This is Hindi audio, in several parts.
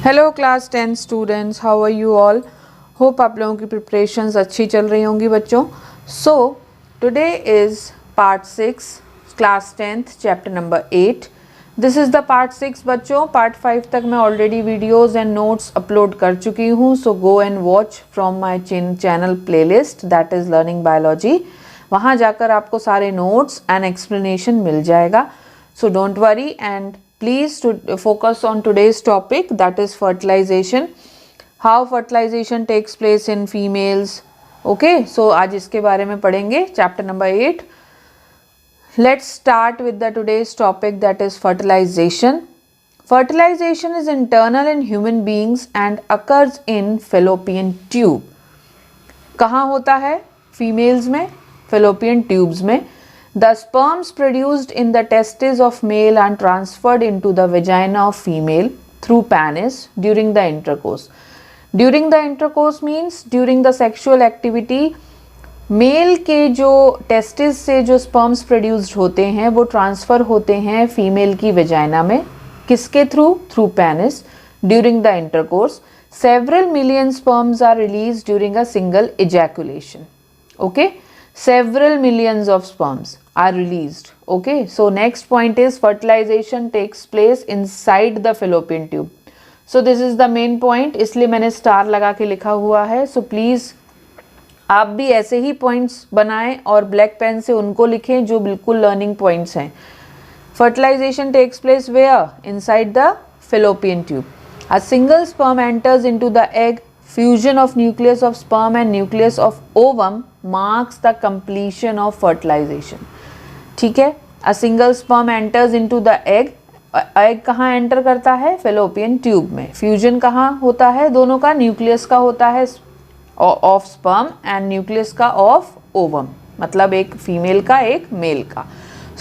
Hello class 10 students, how are you all. Hope आप लोगों की प्रिपरेशंस अच्छी चल रही होंगी बच्चों। So today is part 6 class 10th chapter number 8। This is the part 6 बच्चों। पार्ट 5 तक मैं already videos and notes upload कर चुकी हूँ। So go and watch from my channel playlist that is learning biology. वहाँ जाकर आपको सारे नोट्स एंड एक्सप्लेनेशन मिल जाएगा। So don't worry and please to focus on today's topic, that is fertilization. How fertilization takes place in females. Okay, so आज इसके बारे में पढ़ेंगे chapter number 8. Let's start with the today's topic, that is fertilization. Fertilization is internal in human beings and occurs in fallopian tube. कहाँ होता है? फीमेल्स में, fallopian tubes में. The sperms produced in the testes of male and transferred into the vagina of female through penis during the intercourse. During the intercourse means during the sexual activity, male के जो टेस्टिस से जो स्पर्म्स प्रोड्यूस्ड होते हैं वो ट्रांसफ़र होते हैं फीमेल की वेजाइना में. किसके through? Through penis. During the intercourse several million sperms are released during a single ejaculation. Okay, several millions of sperms are released. Okay, so next point is fertilization takes place inside the fallopian tube. So this is the main point, इसलिए मैंने स्टार लगा के लिखा हुआ है. So please आप भी ऐसे ही पॉइंट्स बनाएं और ब्लैक पेन से उनको लिखें जो बिल्कुल लर्निंग पॉइंट्स हैं. Fertilization takes place where? Inside the fallopian tube. A single sperm enters into the egg. Fusion of nucleus of sperm and nucleus of ovum marks the completion of fertilization. ठीक है. A single sperm enters into the egg. Egg कहाँ एंटर करता है? फेलोपियन ट्यूब में. फ्यूजन कहाँ होता है? दोनों का. न्यूक्लियस का होता है ऑफ स्पर्म एंड न्यूक्लियस का ऑफ ओवम, मतलब एक फीमेल का एक मेल का.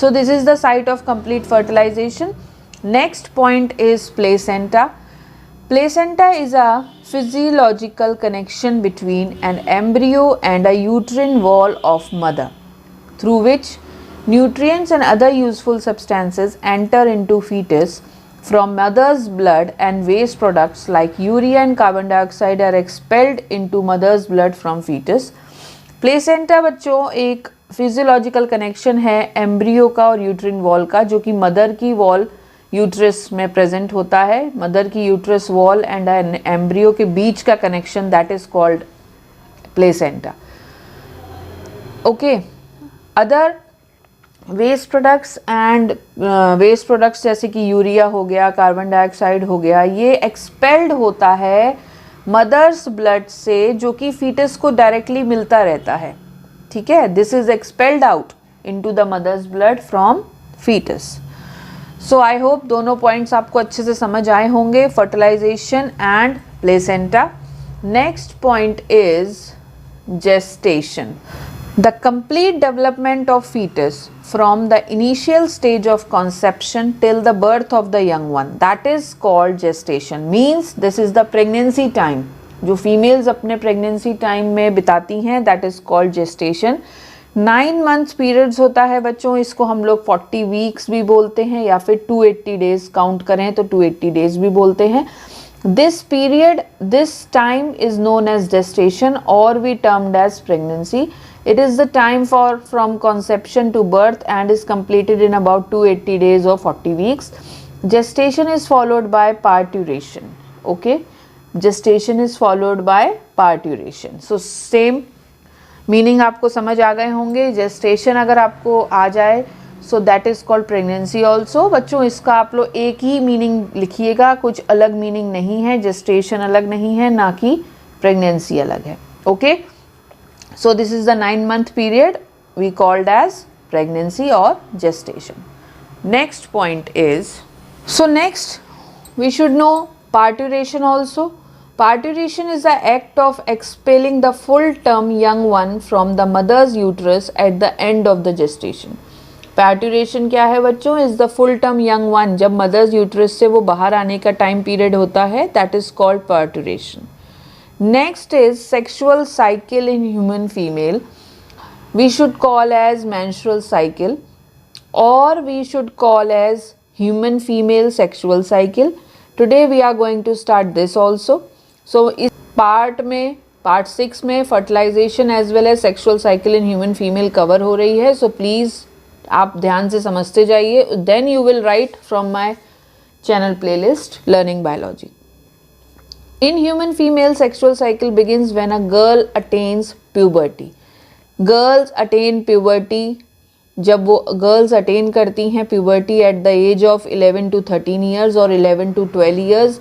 So this is the site of complete fertilisation. Next point is placenta. Placenta is a physiological connection between an embryo and a uterine wall of mother, through which nutrients and other useful substances enter into fetus from mother's blood, and waste products like urea and carbon dioxide are expelled into mother's blood from fetus. Placenta बच्चों एक physiological connection है एम्ब्रियो का और यूट्रिन वॉल का, जो कि मदर की वॉल यूट्रस में प्रेजेंट होता है. मदर की यूट्रस वॉल एंड एम्ब्रियो के बीच का connection that is called placenta. Okay, other waste products and waste products जैसे कि यूरिया हो गया, कार्बन डाइऑक्साइड हो गया, ये एक्सपेल्ड होता है मदर्स ब्लड से, जो कि फीटस को डायरेक्टली मिलता रहता है. ठीक है, this is expelled out into the mother's blood from foetus. So I hope दोनों पॉइंट्स आपको अच्छे से समझ आए होंगे, fertilisation and placenta. Next point is gestation. The complete development of fetus from the initial stage of conception till the birth of the young one, that is called gestation. Means this is the pregnancy time जो females अपने pregnancy time में बिताती हैं, that is called gestation. 9 months periods होता है बच्चों, इसको हम लोग 40 weeks भी बोलते हैं या फिर 280 days काउंट करें तो 280 days भी बोलते हैं. This period, this time is known as gestation or we termed as pregnancy. It is the time from conception to birth and is completed in about 280 days or 40 weeks. Gestation is followed by parturition. Okay, gestation is followed by parturition. So same meaning आपको समझ आ गए होंगे. जेस्टेशन अगर आपको आ जाए so that is called pregnancy also. बच्चों इसका आप लोग एक ही मीनिंग लिखिएगा, कुछ अलग मीनिंग नहीं है. जेस्टेशन अलग नहीं है, ना कि प्रेगनेंसी अलग है. Okay, so this is the 9 month period we called as pregnancy और gestation. Next point is, so next we should know parturition also. Parturition is the act of expelling the full-term young one from the mother's uterus at the end of the gestation. Parturition क्या है बच्चों? Is the full-term young one, जब mother's uterus से वो बाहर आने का time period होता है, that is called parturition. Next is sexual cycle in human female. We should call as menstrual cycle or we should call as human female sexual cycle. Today we are going to start this also. So इस पार्ट 6 में fertilisation as well as sexual cycle in human female cover हो रही है. सो प्लीज़ आप ध्यान से समझते जाइए. Then you will write from my channel playlist Learning Biology. In human female, sexual cycle begins when a girl attains puberty. Girls attain puberty जब वो गर्ल्स अटेन करती हैं puberty at the age of 11 to 13 years और 11 to 12 years,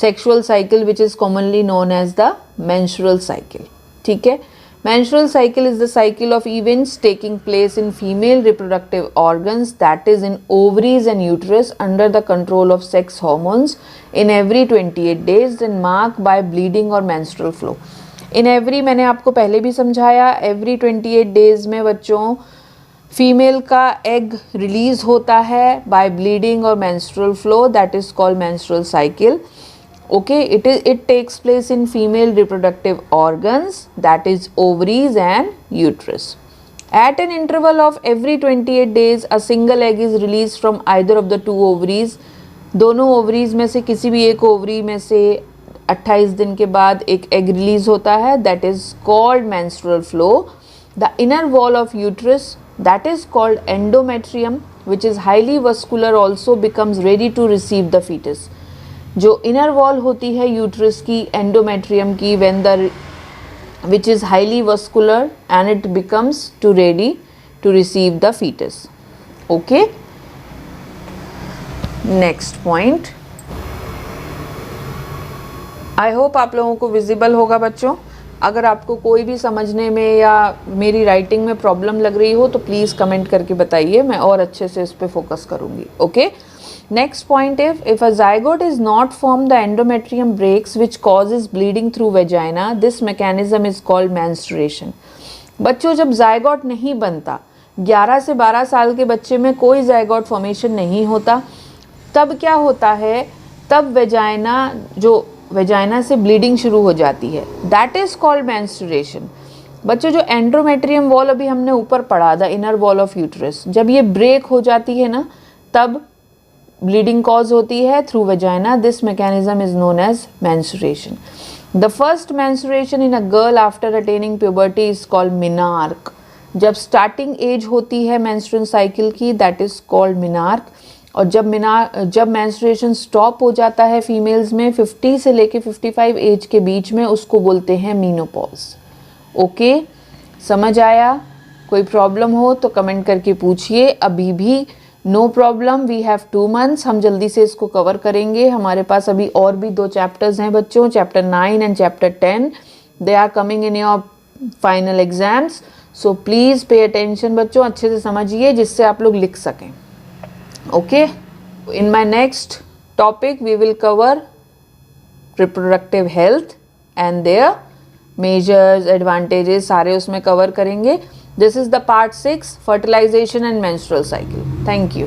sexual cycle which is commonly known as the menstrual cycle. ठीक है. Menstrual cycle is the cycle of events taking place in female reproductive organs, that is in ovaries and uterus, under the control of sex hormones in every 28 days and marked by bleeding or menstrual flow. In every, मैंने आपको पहले भी समझाया, every 28 days में बच्चों फीमेल का एग रिलीज होता है by bleeding or menstrual flow, that is called menstrual cycle. Okay, it takes place in female reproductive organs, that is ovaries and uterus. At an interval of every 28 days, a single egg is released from either of the two ovaries. दोनों ovaries में से किसी भी एक ovary में से 28 दिन के बाद एक egg release होता है, that is called menstrual flow. The inner wall of uterus, that is called endometrium, which is highly vascular, also becomes ready to receive the fetus. जो इनर वॉल होती है यूट्रस की, एंडोमेट्रियम की, when the which is highly vascular and it becomes to ready to receive the foetus. Okay, next point. I hope आप लोगों को विजिबल होगा बच्चों. अगर आपको कोई भी समझने में या मेरी राइटिंग में प्रॉब्लम लग रही हो तो प्लीज़ कमेंट करके बताइए, मैं और अच्छे से इस पर फोकस करूँगी. Okay. Next point is, if a zygote is not formed, the endometrium breaks, which causes bleeding through vagina. This mechanism is called menstruation. बच्चों जब zygote नहीं बनता, 11 से 12 साल के बच्चे में कोई zygote formation नहीं होता, तब क्या होता है, तब वेजाइना से ब्लीडिंग शुरू हो जाती है. That is called menstruation. बच्चों जो एंडोमेट्रियम वॉल अभी हमने ऊपर पढ़ा, the inner wall of uterus, जब ये ब्रेक हो जाती है ना, तब ब्लीडिंग कॉज होती है through vagina. This mechanism is known as menstruation. The first menstruation in a girl after attaining puberty is called menarche. जब स्टार्टिंग एज होती है मेंस्ट्रुअल साइकिल की, दैट इज कॉल्ड मिनार्क. और जब मेंस्ट्रुएशन स्टॉप हो जाता है फीमेल्स में 50 से लेके 55 एज के बीच में, उसको बोलते हैं मीनोपॉज. ओके, समझ आया? कोई प्रॉब्लम हो तो कमेंट करके पूछिए. अभी भी no problem, we have 2 months. हम जल्दी से इसको कवर करेंगे. हमारे पास अभी और भी 2 चैप्टर्स हैं बच्चों, chapter 9 and chapter 10. They are coming in your final exams. So please pay attention बच्चों, अच्छे से समझिए जिससे आप लोग लिख सकें. Okay, in my next topic we will cover reproductive health and their measures, advantages, सारे उसमें कवर करेंगे. This is the part 6, fertilization and menstrual cycle. Thank you.